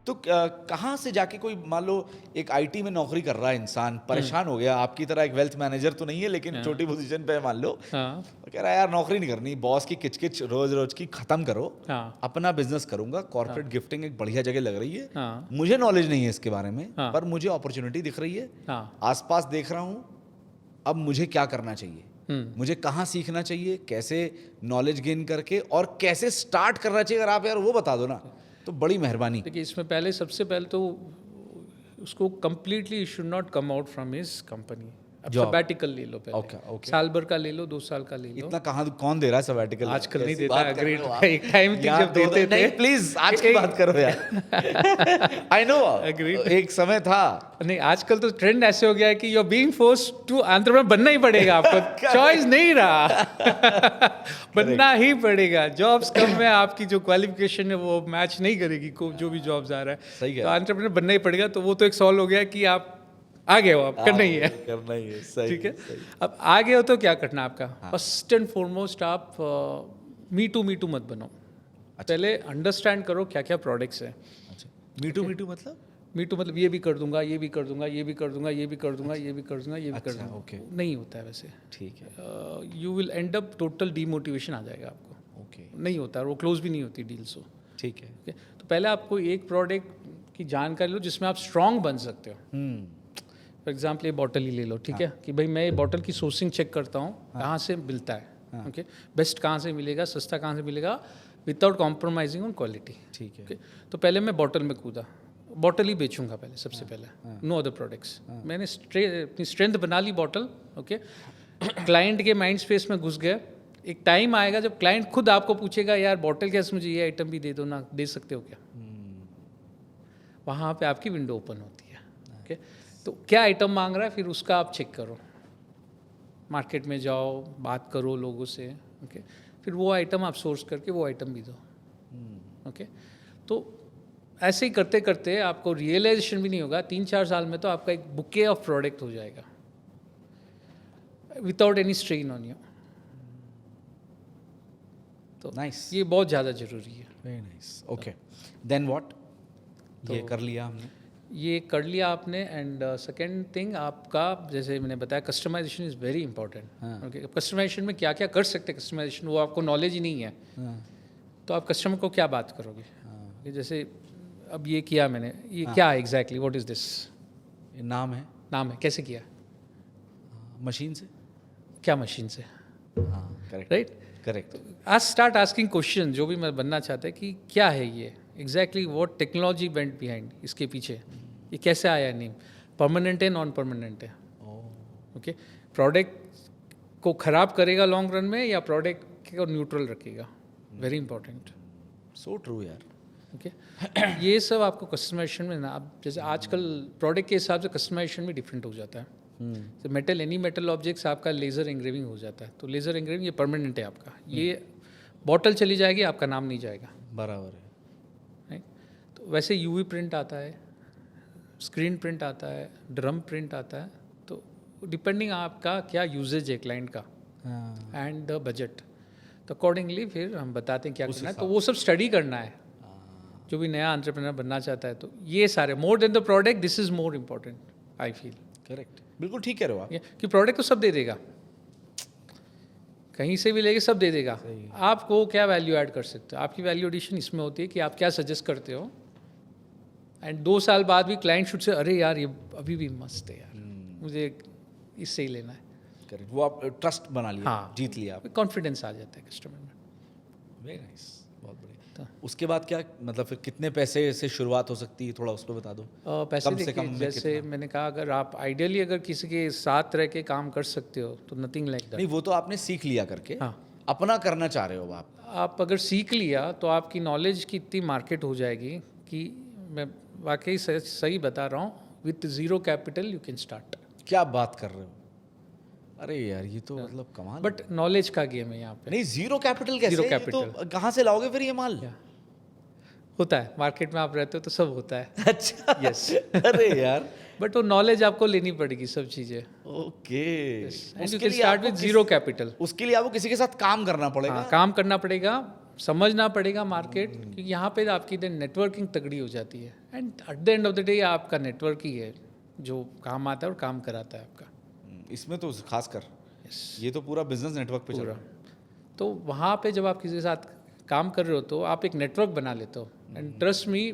तो कहाँ से जाके कोई मान लो एक आईटी में नौकरी कर रहा है इंसान, परेशान हो गया, आपकी तरह एक वेल्थ मैनेजर तो नहीं है लेकिन छोटी पोजीशन पे है मान लो, तो कह रहा है यार नौकरी नहीं करनी, बॉस की किचकिच रोज रोज की खत्म करो, अपना बिजनेस करूंगा, कॉर्पोरेट गिफ्टिंग एक बढ़िया जगह लग रही है, मुझे नॉलेज नहीं है इसके बारे में पर मुझे अपॉर्चुनिटी दिख रही है, आसपास देख रहा हूँ, अब मुझे क्या करना चाहिए, मुझे कहाँ सीखना चाहिए, कैसे नॉलेज गेन करके और कैसे स्टार्ट करना चाहिए, अगर आप यार वो बता दो ना तो बड़ी मेहरबानी। देखिए इसमें पहले सबसे पहले तो उसको completely should not come out from his company. अब सबैटिकल ले लो पहले, okay. साल भर का ले लो, 2 साल का ले लो। इतना कहाँ कौन दे रहा है सबैटिकल? आजकल नहीं देता, अग्रीड। एक टाइम थी जब देते थे। नहीं प्लीज आज की बात करो यार। आई नो, एक समय था। नहीं आजकल तो ट्रेंड ऐसे हो गया है कि you are being forced to entrepreneur, बनना ही पड़ेगा आपको, चॉइस नहीं रहा। बनना ही पड़ेगा। जॉब्स कम है, आपकी जो क्वालिफिकेशन है वो मैच नहीं करेगी जो भी जॉब्स आ रहा है, सही है, तो एंटरप्रेन्योर बनना ही पड़ेगा। तो वो तो एक सॉल्व हो गया कि आप आ गए हो, आप करना ही है, सही, ठीक है। अब आ गए हो तो क्या करना है आपका? फर्स्ट एंड फॉरमोस्ट आप मी टू मत बनो। पहले अंडरस्टैंड करो क्या क्या प्रोडक्ट्स हैं। मी टू मतलब? मी टू मतलब ये भी कर दूंगा, ये भी कर दूंगा, ये भी कर दूंगा, ये भी कर दूंगा, ये भी कर दूंगा, ये भी कर दूंगा। ओके, नहीं होता है वैसे, ठीक है। You will end up total demotivation आ जाएगा आपको। ओके, नहीं होता है, वो क्लोज भी नहीं होती डील्स। हो ठीक है। तो पहले आपको एक प्रोडक्ट की जानकारी लो जिसमें आप स्ट्रांग बन सकते हो। फॉर एग्जाम्पल ये बॉटल ही ले लो, ठीक है, कि भाई मैं ये बॉटल की सोर्सिंग चेक करता हूँ, कहाँ से मिलता है, ओके, बेस्ट कहाँ से मिलेगा, सस्ता कहाँ से मिलेगा, विदाउट कॉम्प्रोमाइजिंग ऑन क्वालिटी, ठीक है। तो पहले मैं बॉटल में कूदा, बॉटल ही बेचूंगा पहले, सबसे पहले, नो अदर प्रोडक्ट्स। मैंने अपनी स्ट्रेंथ बना ली बॉटल, ओके। क्लाइंट के माइंड स्पेस में घुस गया। एक टाइम आएगा जब क्लाइंट खुद आपको पूछेगा यार बॉटल के साथ मुझे ये आइटम भी दे दो ना, दे सकते हो क्या? वहाँ पे आपकी विंडो ओपन होती है, ओके। तो क्या आइटम मांग रहा है, फिर उसका आप चेक करो, मार्केट में जाओ, बात करो लोगों से, ओके, फिर वो आइटम आप सोर्स करके वो आइटम भी दो, ओके। तो ऐसे ही करते करते आपको रियलाइजेशन भी नहीं होगा, 3-4 साल में तो आपका एक बुके ऑफ प्रोडक्ट हो जाएगा without any strain on you. तो नाइस, ये बहुत ज़्यादा ज़रूरी है। Very nice, okay. Then what? ये कर लिया हमने, ये कर लिया आपने। एंड सेकेंड थिंग आपका, जैसे मैंने बताया, customization is very important, okay. Customization में क्या क्या कर सकते हैं, कस्टमाइजेशन वो आपको नॉलेज ही नहीं है, तो आप कस्टमर को क्या बात करोगे? जैसे अब ये किया मैंने, ये क्या है एग्जैक्टली, व्हाट इज़ दिस? ये नाम है, कैसे किया? मशीन से। क्या मशीन से? हाँ, करेक्ट, राइट, करेक्ट। आज स्टार्ट आस्किंग क्वेश्चन, जो भी मैं बनना चाहता है कि क्या है ये exactly, what technology went behind, इसके पीछे ये कैसे आया नेम, परमानेंट है, नॉन परमानेंट है, ओके। प्रोडक्ट को ख़राब करेगा लॉन्ग रन में या प्रोडक्ट को न्यूट्रल रखेगा, वेरी इंपॉर्टेंट, सो ट्रू यार, ओके। ये सब आपको कस्टमाइजेशन में ना, अब जैसे आजकल प्रोडक्ट के हिसाब से कस्टमाइजेशन भी डिफरेंट हो जाता है। तो मेटल, एनी मेटल ऑब्जेक्ट्स आपका लेज़र एंग्रेविंग हो जाता है, तो लेज़र एंग्रेविंग ये परमानेंट है आपका, ये बॉटल चली जाएगी, आपका नाम नहीं जाएगा, बराबर है, राइट। तो वैसे यूवी प्रिंट आता है, स्क्रीन प्रिंट आता है, ड्रम प्रिंट आता है, तो डिपेंडिंग आपका क्या यूजेज है क्लाइंट का एंड द बजट, तो अकॉर्डिंगली फिर हम बताते हैं क्या करना है। तो वो सब स्टडी करना है, जो भी नया एंटरप्रेन्योर बनना चाहता है। तो ये सारे, more than the product, this is more important I feel. Correct, बिल्कुल ठीक कह रहे हो आप, कि प्रोडक्ट तो सब दे देगा, कहीं से भी लेके सब दे देगा, आपको क्या वैल्यू ऐड कर सकते हो? आपकी वैल्यू एडिशन इसमें होती है कि आप क्या सजेस्ट करते हो, एंड 2 साल बाद भी क्लाइंट शुड से अरे यार ये अभी भी मस्त है यार, मुझे इससे ही लेना है। करेक्ट, वो आप ट्रस्ट बना लिया, हाँ, जीत लिया आप, कॉन्फिडेंस आ जाता है कस्टमर में। वेरी नाइस, बहुत बढ़िया। उसके बाद क्या, मतलब फिर कितने पैसे से शुरुआत हो सकती है, थोड़ा उस पर बता दो। पैसे देखिए, जैसे मैंने कहा, अगर आप आइडियली अगर किसी के साथ रह के काम कर सकते हो तो नथिंग लाइक दैट। नहीं, वो तो आपने सीख लिया करके, हाँ, अपना करना चाह रहे हो आप अगर सीख लिया तो आपकी नॉलेज की इतनी मार्केट हो जाएगी कि मैं वाकई सही बता रहा हूँ, with zero capital you can start. क्या बात कर रहे हो? अरे यार ये तो मतलब कमाल। बट नॉलेज का गेम है यहाँ पे। नहीं, जीरो कैपिटल कैसे? जीरो कैपिटल तो कहाँ से लाओगे फिर ये माल? होता है मार्केट में, आप रहते हो तो सब होता है। अच्छा, यस। अरे यार, बट वो नॉलेज आपको लेनी पड़ेगी, सब चीजें। Okay, and you can start with zero capital. उसके लिए आपको किसी के साथ काम करना पड़ेगा। हाँ, काम करना पड़ेगा, समझना पड़ेगा मार्केट, क्योंकि यहाँ पे आपकी नेटवर्किंग तगड़ी हो जाती है, and eight the end of the day आपका नेटवर्क ही है जो काम आता है और काम कराता है आपका। इसमें तो खासकर ये तो पूरा बिजनेस नेटवर्क पे चल रहा है। तो वहाँ पे जब आप किसी के साथ काम कर रहे हो तो आप एक नेटवर्क बना लेते हो, and trust me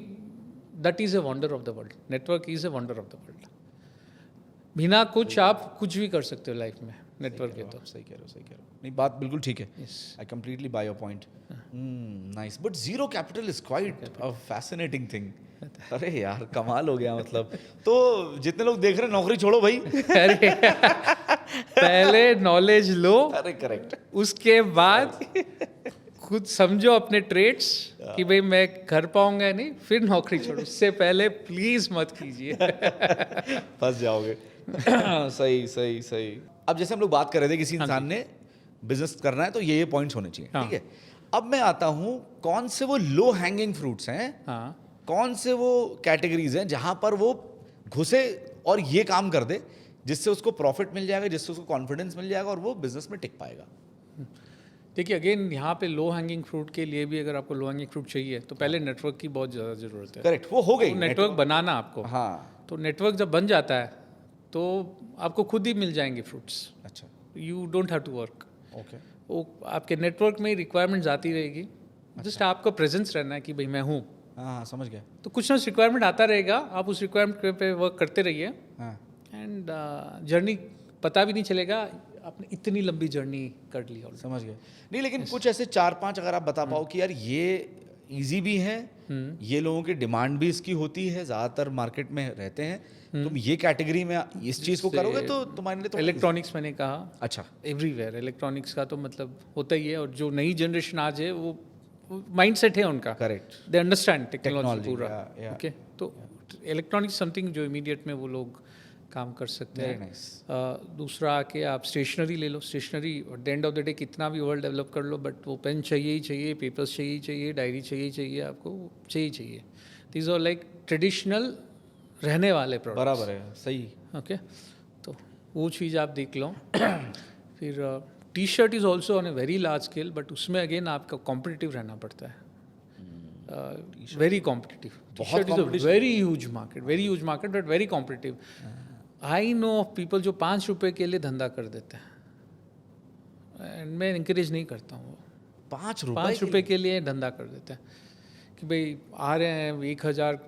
that is a wonder of the world. Network is a wonder of the world. बिना कुछ आप कुछ भी कर सकते हो लाइफ में नेटवर्क है तो। सही कह रहे हो नहीं, बात बिल्कुल ठीक है। I completely by your point. Nice, but zero capital is quite a fascinating thing. अरे यार कमाल हो गया, मतलब तो जितने लोग देख रहे हैं नौकरी छोड़ो भाई। अरे पहले नॉलेज लो, अरे करेक्ट, उसके बाद खुद समझो अपने ट्रेड्स कि भाई मैं कर पाऊंगा या नहीं, फिर नौकरी छोड़ो। उससे पहले प्लीज मत कीजिए, फंस जाओगे। सही सही सही। अब जैसे हम लोग बात कर रहे थे किसी इंसान ने बिजनेस करना है तो ये पॉइंट्स होने चाहिए, ठीक है। अब मैं आता हूँ कौन से वो लो हैंगिंग फ्रूट्स हैं, कौन से वो कैटेगरीज हैं जहां पर वो घुसे और ये काम कर दे जिससे उसको प्रॉफिट मिल जाएगा, जिससे उसको कॉन्फिडेंस मिल जाएगा और वो बिजनेस में टिक पाएगा। देखिए अगेन यहाँ पे लो हैंगिंग फ्रूट के लिए भी अगर आपको लो हैंगिंग फ्रूट चाहिए तो पहले नेटवर्क की बहुत ज़्यादा ज़रूरत है। करेक्ट, वो हो गई नेटवर्क बनाना आपको। हाँ, तो नेटवर्क जब बन जाता है तो आपको खुद ही मिल जाएंगे फ्रूट्स। अच्छा, you don't have to work. Okay, वो आपके नेटवर्क में रिक्वायरमेंट्स आती रहेगी, जस्ट आपको प्रेजेंस रहना है कि भाई मैं हूँ। हाँ, समझ गया। तो कुछ ना कुछ रिक्वायरमेंट आता रहेगा, आप उस रिक्वायरमेंट पे वर्क करते रहिए, एंड जर्नी पता भी नहीं चलेगा आपने इतनी लंबी जर्नी कर ली। और समझ गए। नहीं लेकिन कुछ ऐसे 4-5 अगर आप बता पाओ कि यार ये इजी भी है, ये लोगों की डिमांड भी इसकी होती है, ज़्यादातर मार्केट में रहते हैं, तुम ये कैटेगरी में इस चीज़ को करोगे तो तुम्हारे लिए तो इलेक्ट्रॉनिक्स मैंने कहा, अच्छा, एवरीवेयर इलेक्ट्रॉनिक्स का तो मतलब होता ही है। और जो नई जनरेशन आज है वो माइंड सेट है उनका, करेक्ट, दे अंडरस्टैंड टेक्नोलॉजी पूरा। yeah. ओके, तो इलेक्ट्रॉनिक्स समथिंग जो इमीडिएट में वो लोग काम कर सकते Very हैं। nice. दूसरा आके आप स्टेशनरी ले लो। Stationery at the end of the day कितना भी वर्ल्ड डेवलप कर लो, बट वो पेन चाहिए ही चाहिए, पेपर्स चाहिए ही चाहिए, डायरी चाहिए ही चाहिए, आपको चाहिए ही चाहिए। दीज आर लाइक ट्रेडिशनल रहने वाले प्रोडक्ट्स। बराबर है, सही। ओके, तो वो चीज़ आप देख लो। फिर T shirt is also on a very large scale, but उसमें अगेन आपका कॉम्पिटिटिव रहना पड़ता है, very competitive. T shirt is a very huge market but very competitive. I know of people जो 5 रुपये के लिए धंधा कर देते हैं, एंड मैं इंकरेज नहीं करता हूँ। 5 रुपये के लिए धंधा कर देते हैं कि भाई आ रहे हैं 1000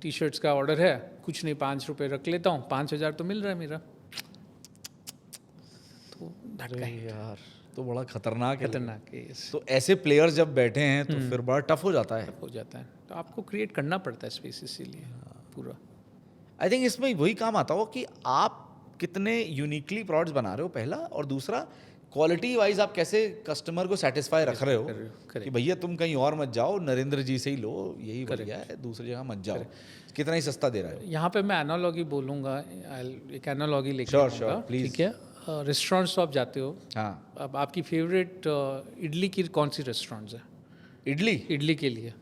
टी शर्ट्स का ऑर्डर है, कुछ नहीं 5 रुपये रख लेता हूँ, 5000 तो मिल रहा है मेरा। तो यार तो बड़ा खतरनाक है। तो ऐसे प्लेयर्स जब बैठे हैं तो फिर बड़ा टफ हो जाता है। तो आपको क्रिएट करना पड़ता है स्पेस, इसीलिए पूरा। आई थिंक इसमें वही काम आता हो कि आप कितने यूनिकली प्रोडक्ट्स बना रहे हो, पहला, और दूसरा क्वालिटी वाइज आप कैसे कस्टमर को सेटिस्फाई रख रहे हो कि भैया तुम कहीं और मत जाओ, नरेंद्र जी से ही लो, यही बढ़िया है, दूसरी जगह मत जाओ, कितना ही सस्ता दे रहे हो। यहाँ पे मैं एनालॉजी बोलूँगा, एक एनालॉजी लेके आऊँगा, ठीक है। रेस्टोरेंट्स तो आप जाते हो, हाँ, अब आपकी फेवरेट इडली की कौन सी रेस्टोरेंट्स है? इडली के लिए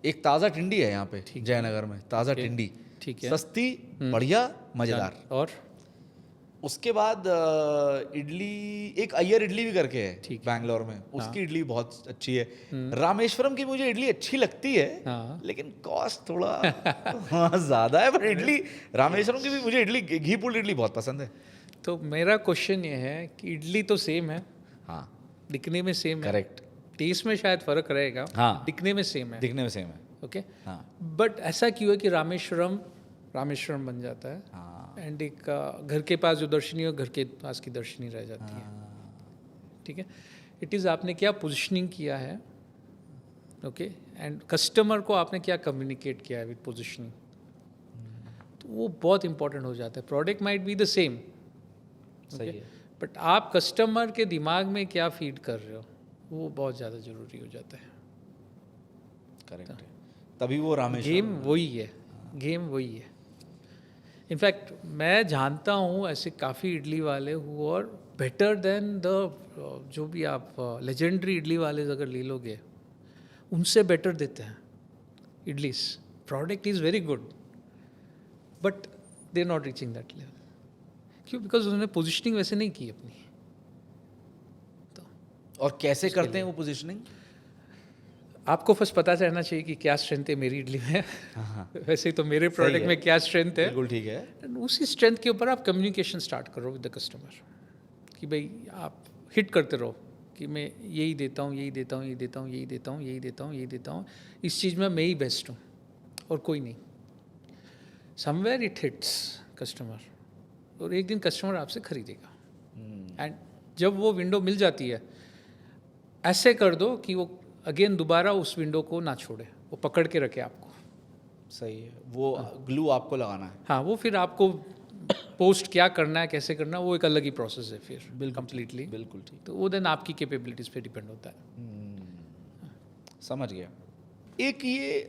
एक ताज़ा टिंडी है यहाँ पे जयनगर में, ताज़ा टिंडी, ठीक है, सस्ती, बढ़िया, मज़ेदार। और उसके बाद इडली, एक अय्यर इडली भी करके है बैंगलोर में, उसकी इडली बहुत अच्छी है। रामेश्वरम की मुझे इडली अच्छी लगती है, लेकिन कॉस्ट थोड़ा ज़्यादा है, पर इडली रामेश्वरम की भी मुझे इडली, घी पुल्ड इडली बहुत पसंद है। तो मेरा क्वेश्चन ये है कि इडली तो सेम है, हाँ, दिखने में सेम है, करेक्ट, टेस्ट में शायद फ़र्क रहेगा, हाँ, दिखने में सेम है, ओके, हाँ। बट ऐसा क्यों है कि रामेश्वरम बन जाता है, हाँ, एंड एक घर के पास जो दर्शनी और घर के पास की दर्शनी रह जाती है, ठीक है। इट इज़ आपने क्या पोजिशनिंग किया है, ओके, एंड कस्टमर को आपने क्या कम्युनिकेट किया है विद पोजिशनिंग, तो वो बहुत इंपॉर्टेंट हो जाता है। Product might be the same, सही है, बट आप कस्टमर के दिमाग में क्या फीड कर रहे हो, वो बहुत ज़्यादा ज़रूरी हो जाता है। करेक्ट, तभी वो रामेश्वरम गेम वही है। इनफैक्ट मैं जानता हूँ ऐसे काफ़ी इडली वाले who are better than the, जो भी आप लेजेंडरी इडली वाले अगर ले लोगे, उनसे बेटर देते हैं idlis. Product is very good but they are not reaching that level. क्यों? बिकॉज उन्होंने पोजिशनिंग वैसे नहीं की अपनी। तो और कैसे करते हैं वो पोजिशनिंग? आपको फर्स्ट पता रहना चाहिए कि क्या स्ट्रेंथ है मेरी इडली में वैसे तो मेरे प्रोडक्ट में क्या स्ट्रेंथ है, बिल्कुल ठीक है। And उसी स्ट्रेंथ के ऊपर आप कम्युनिकेशन स्टार्ट करो विद द कस्टमर कि भाई आप हिट करते रहो कि मैं यही देता हूँ, यही देता हूँ, यही देता हूँ, यही देता हूँ, यही देता हूँ, यही देता हूँ, इस चीज़ में मैं ही बेस्ट हूँ और कोई नहीं। समवेयर इट हिट्स कस्टमर और एक दिन कस्टमर आपसे खरीदेगा। एंड जब वो विंडो मिल जाती है ऐसे कर दो कि वो अगेन दोबारा उस विंडो को ना छोड़े, वो पकड़ के रखे आपको। सही है, वो ग्लू आपको लगाना है। हाँ, वो फिर आपको पोस्ट क्या करना है, कैसे करना है, वो एक अलग ही प्रोसेस है फिर बिल्कुल कम्प्लीटली। बिल्कुल ठीक, तो वो देन आपकी कैपेबिलिटीज़ पे डिपेंड होता है। समझ गया। एक ये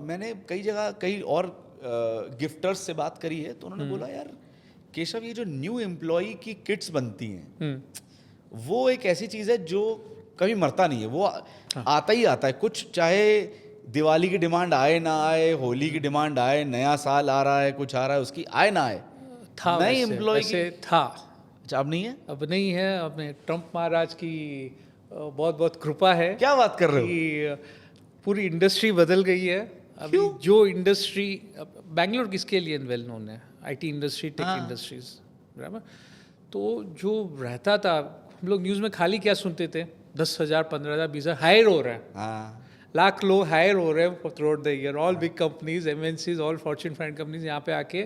मैंने कई जगह कई और गिफ्टर्स से बात करी है तो उन्होंने बोला यार केशव ये जो न्यू एम्प्लॉई की किट्स बनती हैं वो एक ऐसी चीज़ है जो कभी मरता नहीं है, वो आता ही आता है। कुछ चाहे दिवाली की डिमांड आए ना आए, होली की डिमांड आए, नया साल आ रहा है, कुछ आ रहा है, उसकी आए ना आए, था नए वैसे, एम्प्लॉय वैसे था। अच्छा अब नहीं है? अब नहीं है। अब ट्रम्प महाराज की बहुत बहुत कृपा है। क्या बात कर रहे हो? कि पूरी इंडस्ट्री बदल गई है। अभी जो इंडस्ट्री बैंगलोर किसके लिए वेल नोन है, आईटी इंडस्ट्री, टेक इंडस्ट्रीज, बराबर। तो जो रहता था, हम लोग न्यूज़ में खाली क्या सुनते थे, 10,000 15,000 20,000 हायर हो रहा है, हाँ, लाख लोग हायर हो रहे हैं through out the year. All big companies, MNCs, all Fortune 500 companies यहाँ पे आके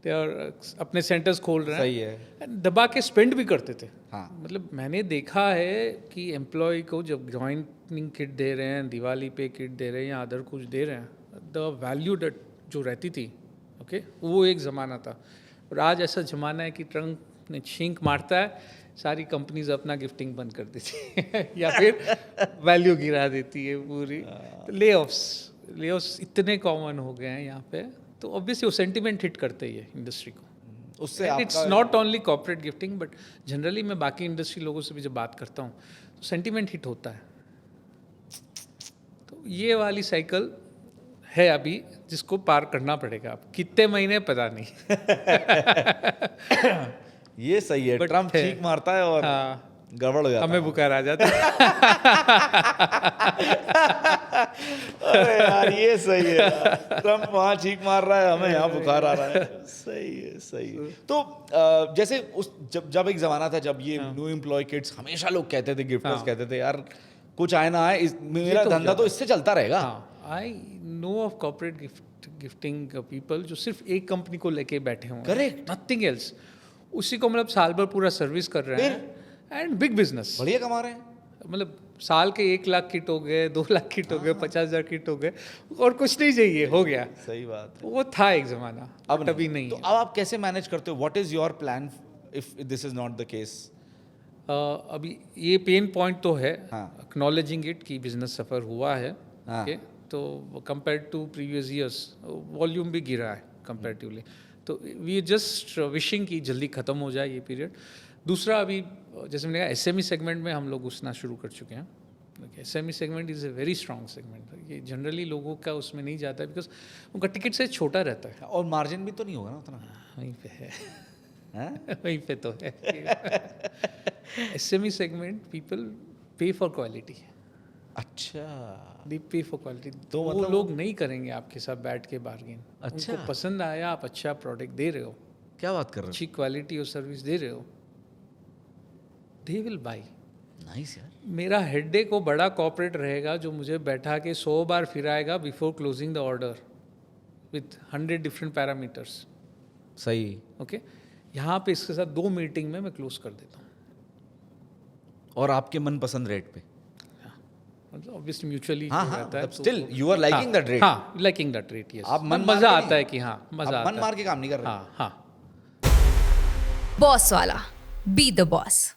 ते और अपने सेंटर्स खोल रहे हैं। सही है। दबा के स्पेंड भी करते थे। हाँ। मतलब मैंने देखा है कि एम्प्लॉय को जब ज्वाइनिंग किट दे रहे हैं, दिवाली पे किट दे रहे हैं या अदर कुछ दे रहे हैं, द वैल्यू डेट जो रहती थी, ओके, वो एक ज़माना था। और आज ऐसा ज़माना है कि ट्रंप ने छींक मारता है, सारी कंपनीज अपना गिफ्टिंग बंद कर देती है या फिर वैल्यू गिरा देती है पूरी। ले ऑफ्स इतने कॉमन हो गए हैं यहाँ पे, तो ऑब्वियसली वो सेंटिमेंट हिट करते ही है इंडस्ट्री को। उससे it's not only corporate gifting but generally मैं बाकी इंडस्ट्री लोगों से भी जब बात करता हूँ तो सेंटिमेंट हिट होता है। तो ये वाली साइकिल है अभी जिसको पार करना पड़ेगा। आप कितने महीने पता नहीं। ये सही है, ट्रम्प चीख मारता है और गड़बड़ हो जाता है, हमें बुखार आ जाता है। अरे यार ये सही है, ट्रम्प वहाँ चीख मार रहा है, हमें यहाँ बुखार आ रहा है। सही है, सही है। तो जैसे उस जब एक ज़माना था जब ये न्यू एम्प्लॉय किड्स हमेशा लोग कहते थे, गिफ्टर्स कहते थे यार कुछ आए ना आए, मेरा धंधा तो इससे चलता रहेगा। I know of corporate gifting people जो सिर्फ एक कंपनी को लेके बैठे हुए, करेक्ट, नथिंग एल्स, उसी को मतलब साल भर पूरा सर्विस कर रहे हैं एंड बिग बिजनेस बढ़िया कमा रहे हैं। मतलब साल के 1 लाख किट हो गए, 2 लाख किट हो गए, 50,000 किट हो गए और कुछ नहीं चाहिए, हो गया। सही बात है। वो था एक जमाना, अब अभी नहीं। तो अब आप कैसे मैनेज करते हो? What is your plan if this is not the case? अभी ये पेन पॉइंट तो है, हाँ। एक्नॉलेजिंग इट कि बिजनेस सफ़र हुआ है। हाँ। ओके, तो compare to previous years volume भी गिरा है कंपेरेटिवली। तो वी जस्ट विशिंग कि जल्दी ख़त्म हो जाए ये पीरियड। दूसरा, अभी जैसे मैंने कहा एसएमई सेगमेंट में हम लोग घुसना शुरू कर चुके हैं। SME segment is a very strong segment. ये जनरली लोगों का उसमें नहीं जाता है बिकॉज उनका टिकट साइज छोटा रहता है और मार्जिन भी तो नहीं होगा ना उतना। वहीं पे है, हैं? वहीं पे तो है। एसएमई सेगमेंट पीपल पे फॉर क्वालिटी। अच्छा, दे पे फॉर क्वालिटी। तो वो मतलब लोग नहीं करेंगे आपके साथ बैठ के बार्गेन। अच्छा। उनको पसंद आया, आप अच्छा प्रोडक्ट दे रहे हो, क्या बात कर रहे अच्छी क्वालिटी और सर्विस दे रहे हो, दे विल बाई। हो? नाइस यार। मेरा हेडेक वो बड़ा कॉर्पोरेट रहेगा जो मुझे बैठा के 100 बार फिराएगा before closing the order with 100 different parameters. सही। ओके, यहाँ पे इसके साथ 2 मीटिंग में मैं क्लोज कर देता हूँ। और आपके मनपसंद रेट पे? मतलब ऑब्वियसली म्यूचुअली हाँ, हाँ, रहता है। Still you are liking that rate. हाँ, लाइकिंग दैट रेट, यस। आप मन मार मजा के आता नहीं? है कि हाँ, मजा आप आता मन है। मार के काम नहीं कर रहे। हाँ, हाँ। बॉस वाला, बी द बॉस।